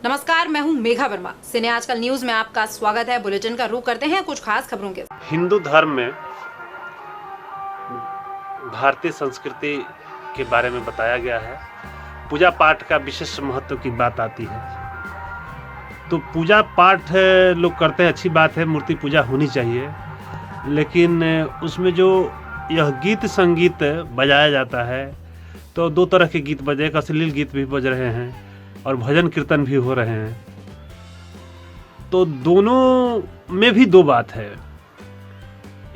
नमस्कार, मैं हूं मेघा वर्मा। सिने आजकल न्यूज में आपका स्वागत है। बुलेटिन का रुख करते हैं कुछ खास खबरों के। हिंदू धर्म में भारतीय संस्कृति के बारे में बताया गया है। पूजा पाठ का विशेष महत्व की बात आती है तो पूजा पाठ लोग करते हैं, अच्छी बात है, मूर्ति पूजा होनी चाहिए। लेकिन उसमें जो यह गीत संगीत बजाया जाता है तो दो तरह के गीत बजे, एक अश्लील गीत भी बज रहे हैं और भजन कीर्तन भी हो रहे हैं। तो दोनों में भी दो बात है।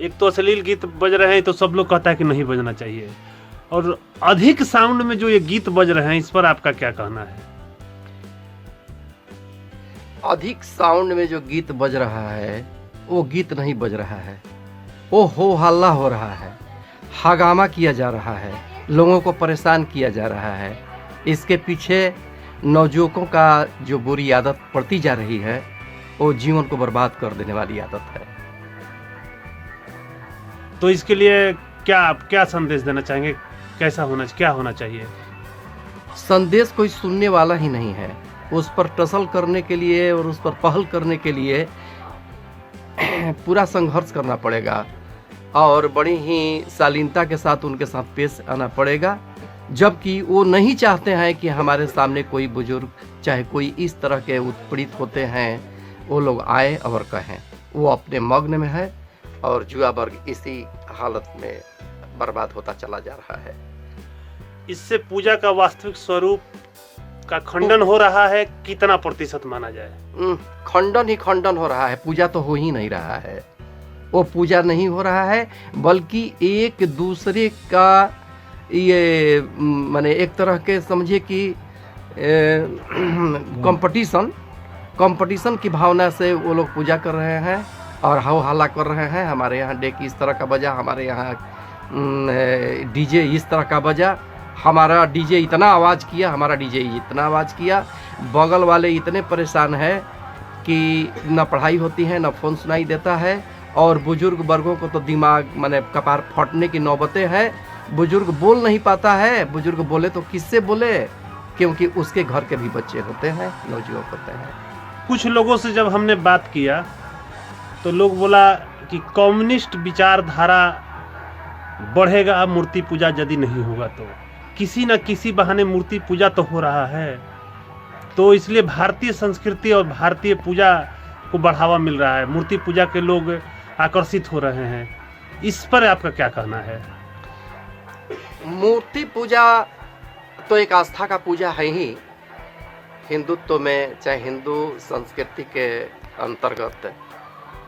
एक तो अश्लील गीत बज रहे हैं तो सब लोग कहता है कि नहीं बजना चाहिए, और अधिक साउंड में जो ये गीत बज रहे हैं इस पर आपका क्या कहना है? अधिक साउंड में जो गीत बज रहा है वो गीत नहीं बज रहा है, वो हो हल्ला हो रहा है, हगामा किया जा रहा है, लोगों को परेशान किया जा रहा है। इसके पीछे नवयुवकों का जो बुरी आदत पड़ती जा रही है वो जीवन को बर्बाद कर देने वाली आदत है। तो इसके लिए क्या संदेश देना चाहेंगे? क्या होना चाहिए? संदेश कोई सुनने वाला ही नहीं है। उस पर टसल करने के लिए और उस पर पहल करने के लिए पूरा संघर्ष करना पड़ेगा और बड़ी ही शालीनता के साथ उनके साथ पेश आना पड़ेगा, जबकि वो नहीं चाहते हैं कि हमारे सामने कोई बुजुर्ग, चाहे कोई इस तरह के उत्पीड़ित होते हैं, वो लोग आए और कहें। वो अपने मग्न में है और युवा वर्ग इसी हालत में बर्बाद होता चला जा रहा है। इससे पूजा का वास्तविक स्वरूप का खंडन हो रहा है। कितना प्रतिशत माना जाए? खंडन ही खंडन हो रहा है। पूजा तो हो ही नहीं रहा है। वो पूजा नहीं हो रहा है, बल्कि एक दूसरे का ये माने एक तरह के समझिए कि कंपटीशन की भावना से वो लोग पूजा कर रहे हैं और हो हल्ला कर रहे हैं। हमारे यहाँ डेक इस तरह का बजा, हमारे यहाँ डीजे इस तरह का बजा, हमारा डीजे इतना आवाज़ किया, हमारा डीजे इतना आवाज़ किया। बगल वाले इतने परेशान हैं कि न पढ़ाई होती है, न फ़ोन सुनाई देता है, और बुजुर्ग वर्गों को तो दिमाग माने कपार फटने की नौबतें हैं। बुजुर्ग बोल नहीं पाता है। बुजुर्ग बोले तो किससे बोले, क्योंकि उसके घर के भी बच्चे होते हैं, नौजुवान होते हैं। कुछ लोगों से जब हमने बात किया तो लोग बोला कि कम्युनिस्ट विचारधारा बढ़ेगा मूर्ति पूजा यदि नहीं होगा तो। किसी न किसी बहाने मूर्ति पूजा तो हो रहा है, तो इसलिए भारतीय संस्कृति और भारतीय पूजा को बढ़ावा मिल रहा है, मूर्ति पूजा के लोग आकर्षित हो रहे हैं। इस पर आपका क्या कहना है? मूर्ति पूजा तो एक आस्था का पूजा है ही हिंदुत्व में, चाहे हिंदू संस्कृति के अंतर्गत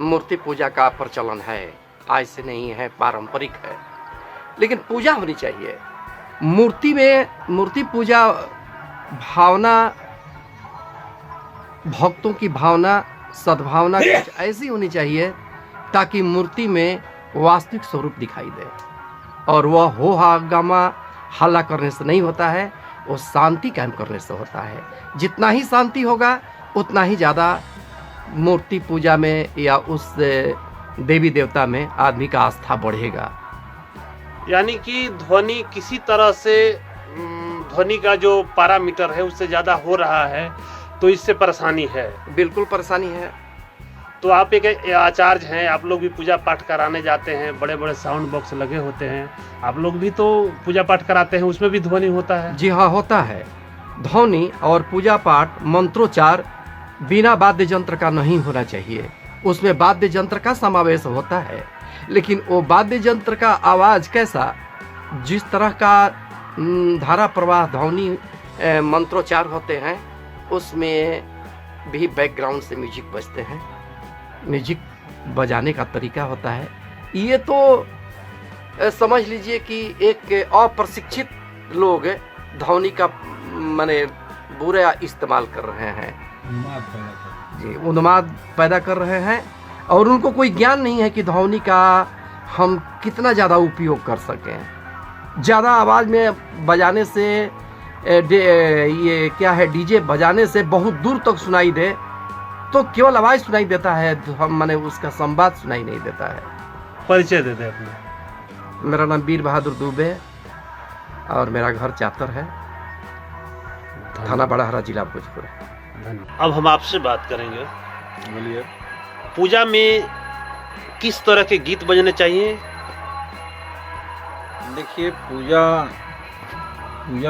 मूर्ति पूजा का प्रचलन है। आज से नहीं है, पारंपरिक है, लेकिन पूजा होनी चाहिए। मूर्ति पूजा भावना, भक्तों की भावना, सद्भावना कुछ ऐसी होनी चाहिए ताकि मूर्ति में वास्तविक स्वरूप दिखाई दे। और वह हो हंगामा हल्ला करने से नहीं होता है, वो शांति कायम करने से होता है। जितना ही शांति होगा उतना ही ज़्यादा मूर्ति पूजा में या उस देवी देवता में आदमी का आस्था बढ़ेगा। यानी कि ध्वनि किसी तरह से ध्वनि का जो पैरामीटर है उससे ज़्यादा हो रहा है, तो इससे परेशानी है। बिल्कुल परेशानी है। तो आप एक आचार्य हैं, आप लोग भी पूजा पाठ कराने जाते हैं, बड़े बड़े साउंड बॉक्स लगे होते हैं, आप लोग भी तो पूजा पाठ कराते हैं, उसमें भी ध्वनि होता है? जी हाँ, होता है। ध्वनि और पूजा पाठ मंत्रोच्चार बिना वाद्य यंत्र का नहीं होना चाहिए। उसमें वाद्य यंत्र का समावेश होता है, लेकिन वो वाद्य यंत्र का आवाज़ कैसा, जिस तरह का धारा प्रवाह ध्वनि मंत्रोच्चार होते हैं, उसमें भी बैकग्राउंड से म्यूजिक बजते हैं। म्यूजिक बजाने का तरीका होता है। ये तो समझ लीजिए कि एक अप्रशिक्षित लोग ध्वनि का माने बुरा इस्तेमाल कर रहे हैं, जी, उन्माद पैदा कर रहे हैं, और उनको कोई ज्ञान नहीं है कि ध्वनि का हम कितना ज़्यादा उपयोग कर सकें। ज़्यादा आवाज़ में बजाने से ये क्या है, डीजे बजाने से बहुत दूर तक सुनाई दे तो केवल आवाज़ सुनाई देता है, हम माने उसका संवाद सुनाई नहीं देता है। परिचय दे दे अपना। मेरा नाम वीर बहादुर दुबे और मेरा घर चातर है, थाना बड़ाहरा, जिला भोजपुर। धन्यवाद। अब हम आपसे बात करेंगे, बोलिए। पूजा में किस तरह के गीत बजने चाहिए? देखिए, पूजा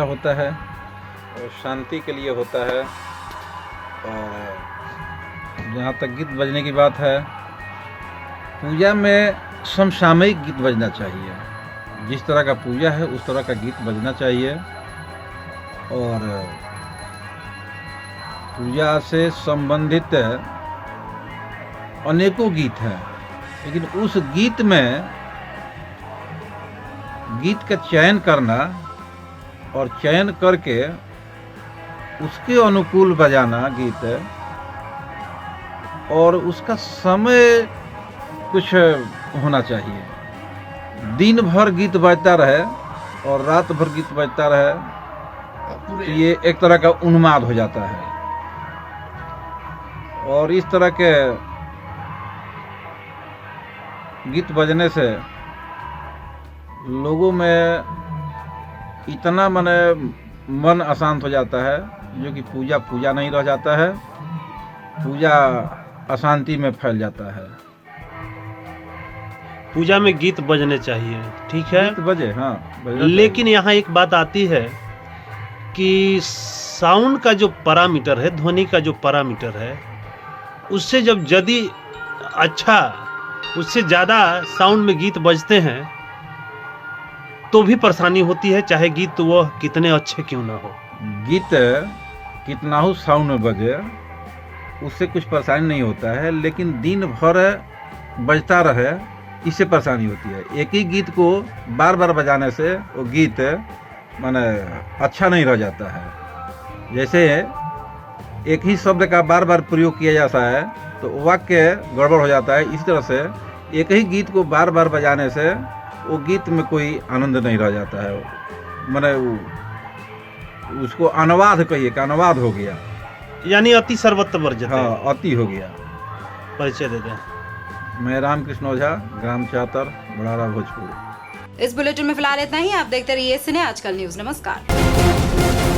होता है और शांति के लिए होता है। और जहाँ तक गीत बजने की बात है, पूजा में समसामयिक गीत बजना चाहिए। जिस तरह का पूजा है उस तरह का गीत बजना चाहिए। और पूजा से संबंधित अनेकों गीत हैं, लेकिन उस गीत में गीत का चयन करना और चयन करके उसके अनुकूल बजाना गीत, और उसका समय कुछ होना चाहिए। दिन भर गीत बजता रहे और रात भर गीत बजता रहे तो ये एक तरह का उन्माद हो जाता है। और इस तरह के गीत बजने से लोगों में इतना मन अशांत हो जाता है, जो कि पूजा नहीं रह जाता है, पूजा अशांति में फैल जाता है। पूजा में गीत बजने चाहिए, ठीक है, गीत बजे, हाँ, लेकिन यहाँ एक बात आती है कि साउंड का जो पैरामीटर है, ध्वनि का जो पैरामीटर है, उससे जब यदि अच्छा, उससे ज़्यादा साउंड में गीत बजते हैं तो भी परेशानी होती है, चाहे गीत वह कितने अच्छे क्यों ना हो। गीत कितना हो साउंड में बजे उससे कुछ परेशानी नहीं होता है, लेकिन दिन भर बजता रहे इससे परेशानी होती है। एक ही गीत को बार बार बजाने से वो गीत माने अच्छा नहीं रह जाता है। जैसे एक ही शब्द का बार बार प्रयोग किया जाता है तो वाक्य गड़बड़ हो जाता है। इसी तरह से एक ही गीत को बार बार बजाने से वो गीत में कोई आनंद नहीं रह जाता है। माने उसको अनुवाद कहिए कि अनुवाद हो गया, यानी अति सर्वत्र वर्जित। हाँ, अति हो गया। परिचय दे दें। मैं रामकृष्ण ओझा, ग्राम चातर, बड़ारा, भोजपुर। इस बुलेटिन में फिलहाल इतना ही। आप देखते रहिए सिने आजकल न्यूज। नमस्कार।